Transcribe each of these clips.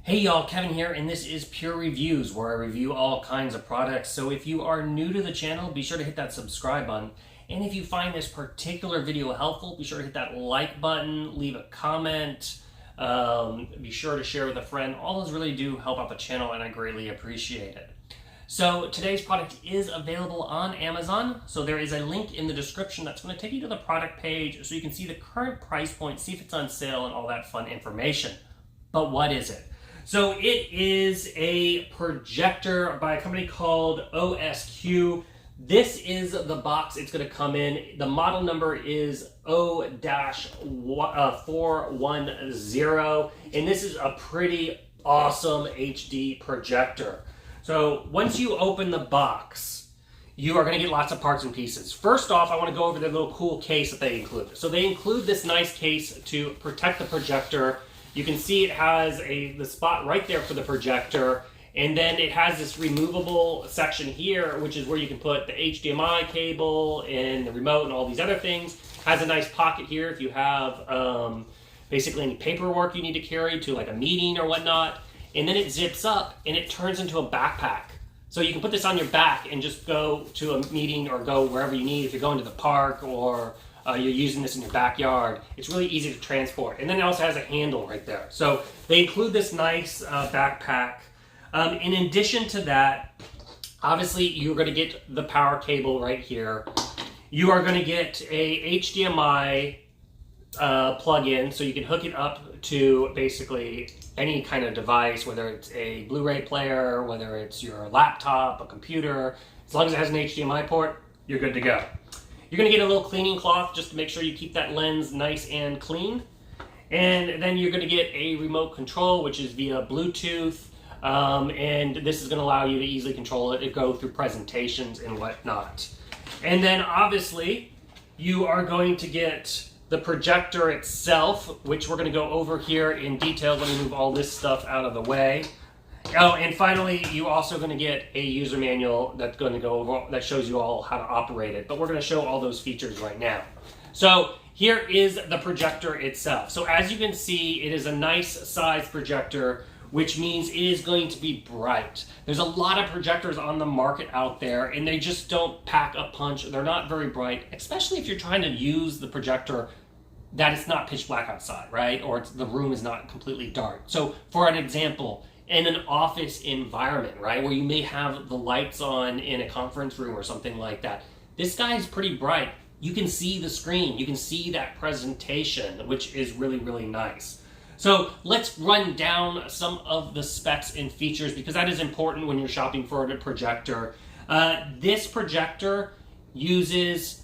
Hey y'all, Kevin here, and this is Purereviews, where I review all kinds of products. So if you are new to the channel, be sure to hit that subscribe button. And if you find this particular video helpful, be sure to hit that like button, leave a comment, be sure to share with a friend. All those really do help out the channel, and I greatly appreciate it. So today's product is available on Amazon. So there is a link in the description that's going to take you to the product page so you can see the current price point, see if it's on sale, and all that fun information. But what is it? So it is a projector by a company called OSQ. This is the box it's going to come in. The model number is O-410, and this is a pretty awesome HD projector. So once you open the box, you are going to get lots of parts and pieces. First off, I want to go over the little cool case that they include. So they include this nice case to protect the projector. You can see it has the spot right there for the projector, and then it has this removable section here, which is where you can put the HDMI cable and the remote and all these other things. Has a nice pocket here if you have basically any paperwork you need to carry to like a meeting or whatnot. And then it zips up and it turns into a backpack. So you can put this on your back and just go to a meeting or go wherever you need. If you're going to the park or you're using this in your backyard, it's really easy to transport. And then it also has a handle right there. So they include this nice backpack. In addition to that, obviously you're going to get the power cable right here. You are going to get a HDMI plug-in, so you can hook it up to basically any kind of device, whether it's a Blu-ray player, whether it's your laptop, a computer. As long as it has an HDMI port, you're good to go. You're going to get a little cleaning cloth just to make sure you keep that lens nice and clean. And then you're going to get a remote control, which is via Bluetooth. And this is going to allow you to easily control it and go through presentations and whatnot. And then obviously you are going to get the projector itself, which we're going to go over here in detail. Let me move all this stuff out of the way. Oh, and finally, you're also going to get a user manual that's going to go over, that shows you all how to operate it. But we're going to show all those features right now. So here is the projector itself. So as you can see, it is a nice size projector, which means it is going to be bright. There's a lot of projectors on the market out there, and they just don't pack a punch. They're not very bright, especially if you're trying to use the projector that it's not pitch black outside, right? Or the room is not completely dark. So for an example, in an office environment, right, where you may have the lights on in a conference room or something like that, this guy is pretty bright. You can see the screen, you can see that presentation, which is really, really nice. So let's run down some of the specs and features, because that is important when you're shopping for a projector. This projector uses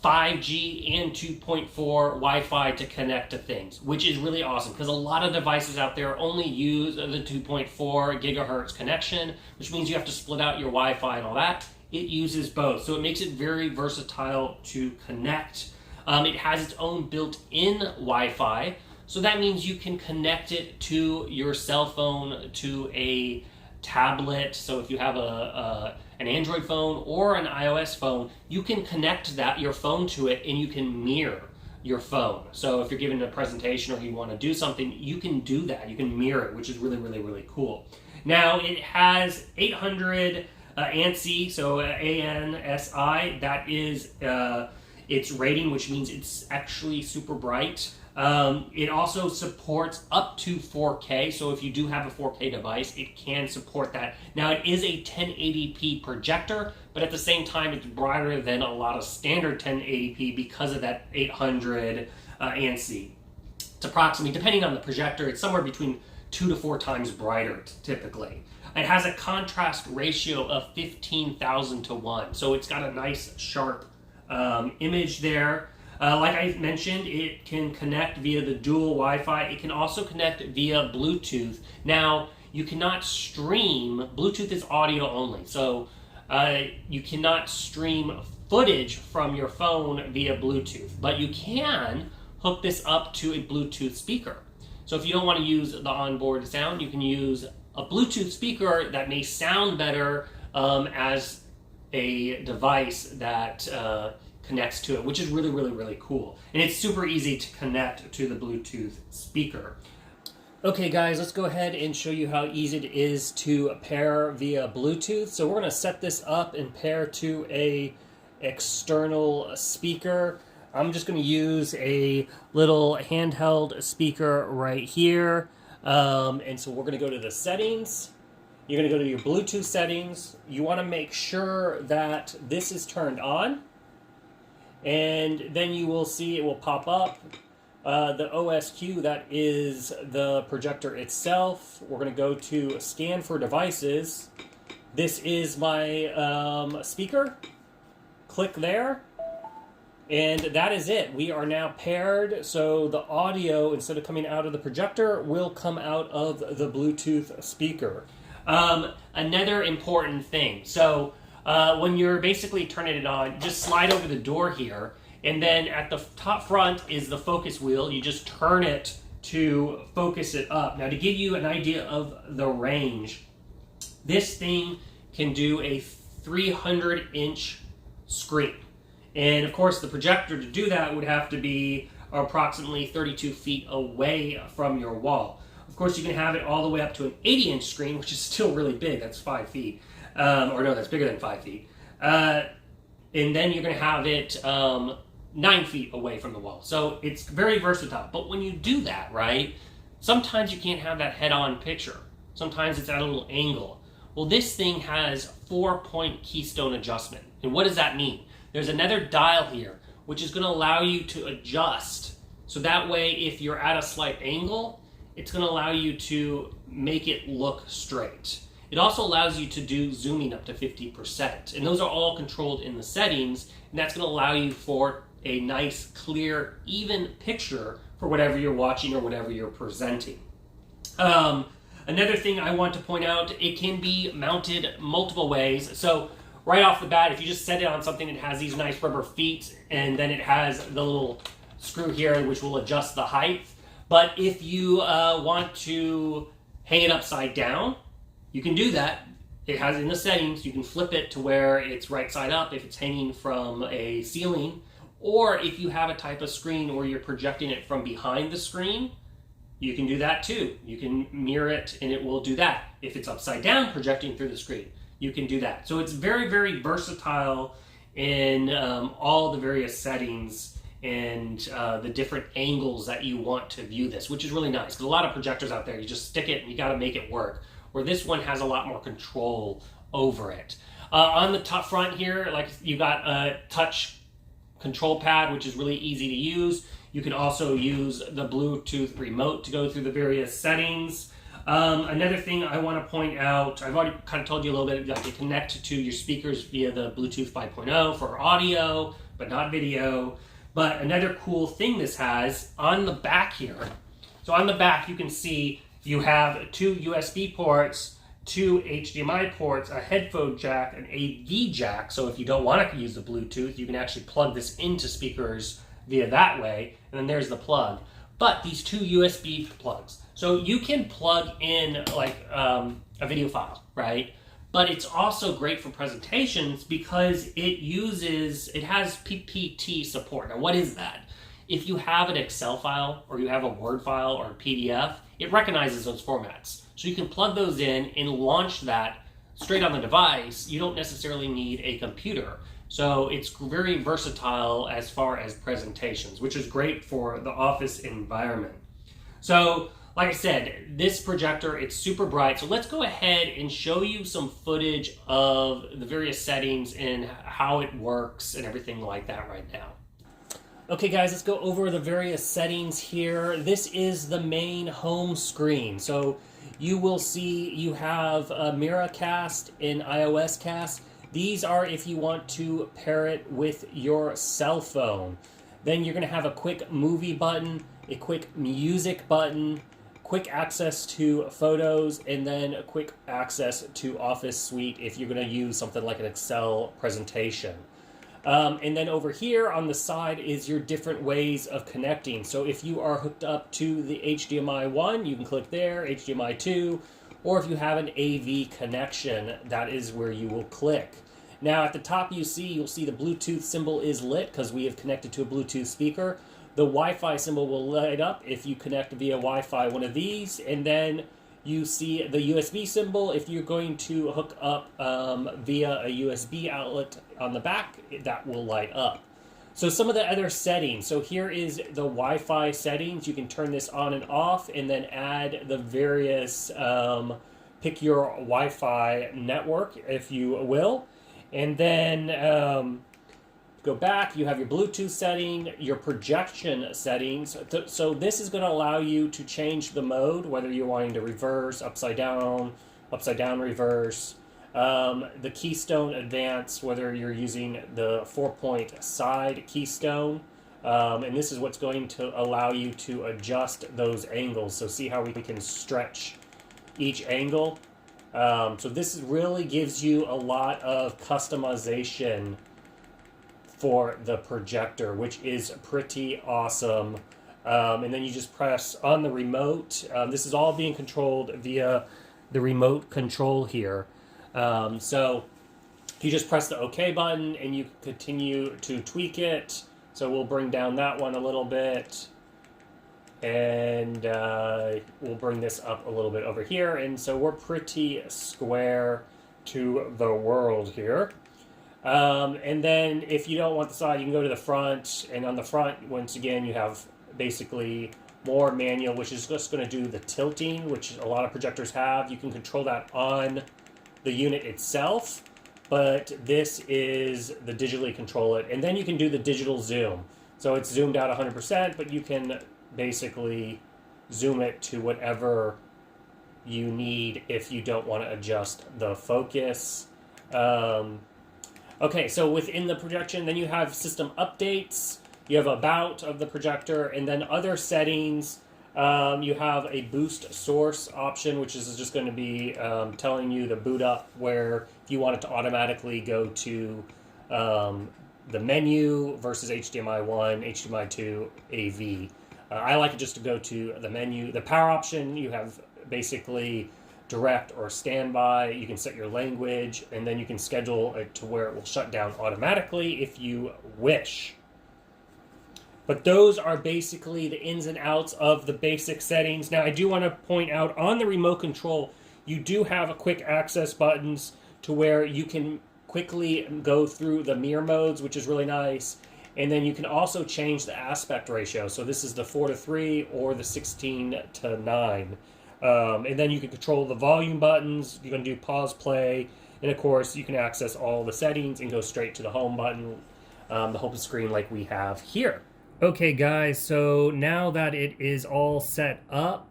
5G and 2.4 Wi-Fi to connect to things, which is really awesome because a lot of devices out there only use the 2.4 gigahertz connection, which means you have to split out your Wi-Fi and all that. It uses both, so it makes it very versatile to connect. It has its own built-in Wi-Fi, so that means you can connect it to your cell phone, to a tablet. So if you have an Android phone or an iOS phone, you can connect your phone to it, and you can mirror your phone. So if you're giving a presentation or you want to do something, you can do that. You can mirror it, which is really, really, really cool. Now it has 800 ANSI, so ANSI. That is its rating, which means it's actually super bright. It also supports up to 4K, so if you do have a 4K device, it can support that. Now, it is a 1080p projector, but at the same time, it's brighter than a lot of standard 1080p because of that 800 ANSI. It's approximately, depending on the projector, it's somewhere between 2 to 4 times brighter, typically. It has a contrast ratio of 15,000 to 1, so it's got a nice, sharp image there. Like I mentioned, it can connect via the dual Wi-Fi. It can also connect via Bluetooth. Now, you cannot stream. Bluetooth is audio only, so you cannot stream footage from your phone via Bluetooth, but you can hook this up to a Bluetooth speaker. So if you don't want to use the onboard sound, you can use a Bluetooth speaker that may sound better as a device that connects to it, which is really, really, really cool. And it's super easy to connect to the Bluetooth speaker. Okay guys, let's go ahead and show you how easy it is to pair via Bluetooth. So we're going to set this up and pair to a external speaker. I'm just going to use a little handheld speaker right here. And so we're going to go to the settings. You're going to go to your Bluetooth settings. You want to make sure that this is turned on. And then you will see it will pop up. The OSQ, that is the projector itself. We're going to go to scan for devices. This is my speaker. Click there. And that is it. We are now paired, so the audio, instead of coming out of the projector, will come out of the Bluetooth speaker. Another important thing. So when you're basically turning it on, just slide over the door here. And then at the top front is the focus wheel. You just turn it to focus it up. Now, to give you an idea of the range, this thing can do a 300-inch screen. And of course, the projector to do that would have to be approximately 32 feet away from your wall. Of course, you can have it all the way up to an 80-inch screen, which is still really big. That's 5 feet. Or no, that's bigger than 5 feet. And then you're going to have it 9 feet away from the wall. So it's very versatile. But when you do that, right, sometimes you can't have that head-on picture. Sometimes it's at a little angle. Well, this thing has 4-point keystone adjustment. And what does that mean? There's another dial here, which is going to allow you to adjust. So that way, if you're at a slight angle, it's going to allow you to make it look straight. It also allows you to do zooming up to 50%. And those are all controlled in the settings. And that's going to allow you for a nice, clear, even picture for whatever you're watching or whatever you're presenting. Another thing I want to point out, it can be mounted multiple ways. So right off the bat, if you just set it on something that has these nice rubber feet, and then it has the little screw here which will adjust the height. But if you want to hang it upside down, you can do that. It has in the settings, you can flip it to where it's right side up if it's hanging from a ceiling. Or if you have a type of screen where you're projecting it from behind the screen, you can do that too. You can mirror it and it will do that. If it's upside down projecting through the screen, you can do that. So it's very, very versatile in all the various settings and the different angles that you want to view this, which is really nice. Because a lot of projectors out there, you just stick it and you got to make it work. Where this one has a lot more control over it. On the top front here, like you got a touch control pad, which is really easy to use. You can also use the Bluetooth remote to go through the various settings. Another thing I want to point out, I've already kind of told you a little bit, you have to connect to your speakers via the Bluetooth 5.0 for audio, but not video. But another cool thing this has on the back here, so on the back you can see you have 2 USB ports, 2 HDMI ports, a headphone jack, an AV jack. So if you don't want to use the Bluetooth, you can actually plug this into speakers via that way. And then there's the plug. But these 2 USB plugs. So you can plug in like a video file, right? But it's also great for presentations because it has PPT support. Now what is that? If you have an Excel file or you have a Word file or a PDF, it recognizes those formats. So you can plug those in and launch that straight on the device. You don't necessarily need a computer. So it's very versatile as far as presentations, which is great for the office environment. So like I said, this projector, it's super bright. So let's go ahead and show you some footage of the various settings and how it works and everything like that right now. Okay guys, let's go over the various settings here. This is the main home screen. So you will see you have a Miracast and iOS Cast. These are if you want to pair it with your cell phone. Then you're going to have a quick movie button, a quick music button, quick access to photos, and then a quick access to Office Suite if you're going to use something like an Excel presentation. And then over here on the side is your different ways of connecting. So if you are hooked up to the HDMI 1, you can click there, HDMI 2, or if you have an AV connection, that is where you will click. Now at the top you'll see the Bluetooth symbol is lit because we have connected to a Bluetooth speaker. the Wi-Fi symbol will light up if you connect via Wi-Fi one of these, and then you see the USB symbol if you're going to hook up via a USB outlet on the back, that will light up. So some of the other settings. So here is the Wi-Fi settings. You can turn this on and off and then add the various, pick your Wi-Fi network, if you will. And then go back, you have your Bluetooth setting, your projection settings. So this is going to allow you to change the mode, whether you're wanting to reverse, upside down reverse. The Keystone Advance, whether you're using the 4-point side Keystone. And this is what's going to allow you to adjust those angles. So see how we can stretch each angle. So this really gives you a lot of customization for the projector, which is pretty awesome. And then you just press on the remote. This is all being controlled via the remote control here. So you just press the OK button and you continue to tweak it. So we'll bring down that one a little bit. And we'll bring this up a little bit over here. And so we're pretty square to the world here. And then if you don't want the side, you can go to the front. And on the front, once again, you have basically more manual, which is just going to do the tilting, which a lot of projectors have. You can control that on the unit itself, but this is the digitally control it. And then you can do the digital zoom. So it's zoomed out 100%, but you can basically zoom it to whatever you need if you don't want to adjust the focus. Okay, so within the projection, then you have system updates, you have about of the projector, and then other settings. You have a boost source option, which is just going to be telling you the boot up, where if you want it to automatically go to the menu versus HDMI 1, HDMI 2, AV. I like it just to go to the menu. The power option, you have basically direct or standby. You can set your language, and then you can schedule it to where it will shut down automatically if you wish. But those are basically the ins and outs of the basic settings. Now, I do want to point out on the remote control, you do have a quick access buttons to where you can quickly go through the mirror modes, which is really nice. And then you can also change the aspect ratio. So this is the 4:3 or the 16:9. And then you can control the volume buttons. You can do pause, play. And of course, you can access all the settings and go straight to the home button, the home screen like we have here. Okay guys, so now that it is all set up,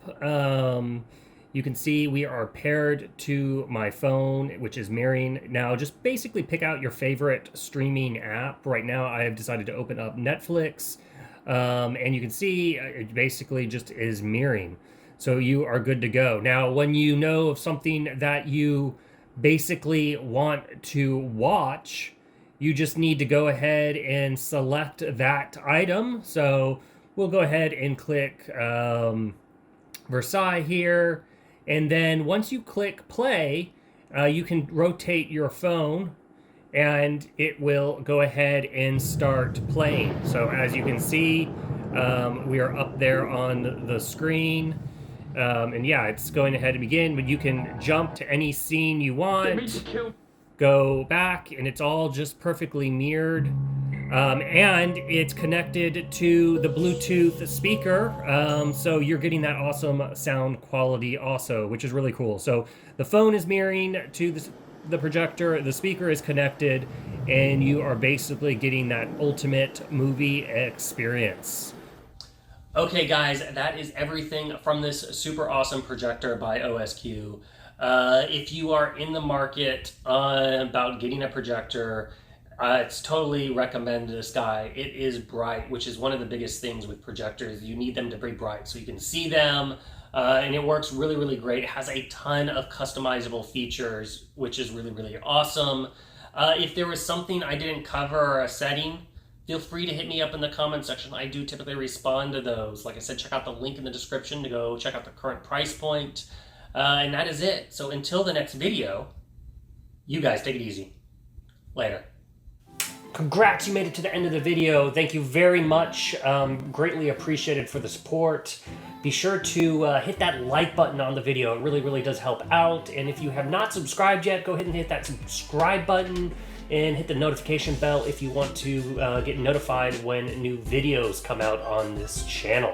you can see we are paired to my phone, which is mirroring. Now just basically pick out your favorite streaming app. Right now I have decided to open up Netflix, and you can see it basically just is mirroring. So you are good to go. Now when you know of something that you basically want to watch, you just need to go ahead and select that item. So we'll go ahead and click Versailles here. And then once you click play, you can rotate your phone and it will go ahead and start playing. So as you can see, we are up there on the screen. And yeah, it's going ahead to begin, but you can jump to any scene you want. Go back, and it's all just perfectly mirrored. And it's connected to the Bluetooth speaker, so you're getting that awesome sound quality also, which is really cool. So the phone is mirroring to the projector, the speaker is connected, and you are basically getting that ultimate movie experience. Okay guys, that is everything from this super awesome projector by OSQ. If you are in the market about getting a projector, it's totally recommend this guy. It is bright, which is one of the biggest things with projectors. You need them to be bright so you can see them, and it works really, really great. It has a ton of customizable features, which is really, really awesome. If there was something I didn't cover or a setting, feel free to hit me up in the comment section. I do typically respond to those. Like I said, check out the link in the description to go check out the current price point. And that is it. So until the next video, you guys take it easy. Later. Congrats, you made it to the end of the video. Thank you very much. Greatly appreciated for the support. Be sure to hit that like button on the video. It really, really does help out. And if you have not subscribed yet, go ahead and hit that subscribe button and hit the notification bell if you want to get notified when new videos come out on this channel.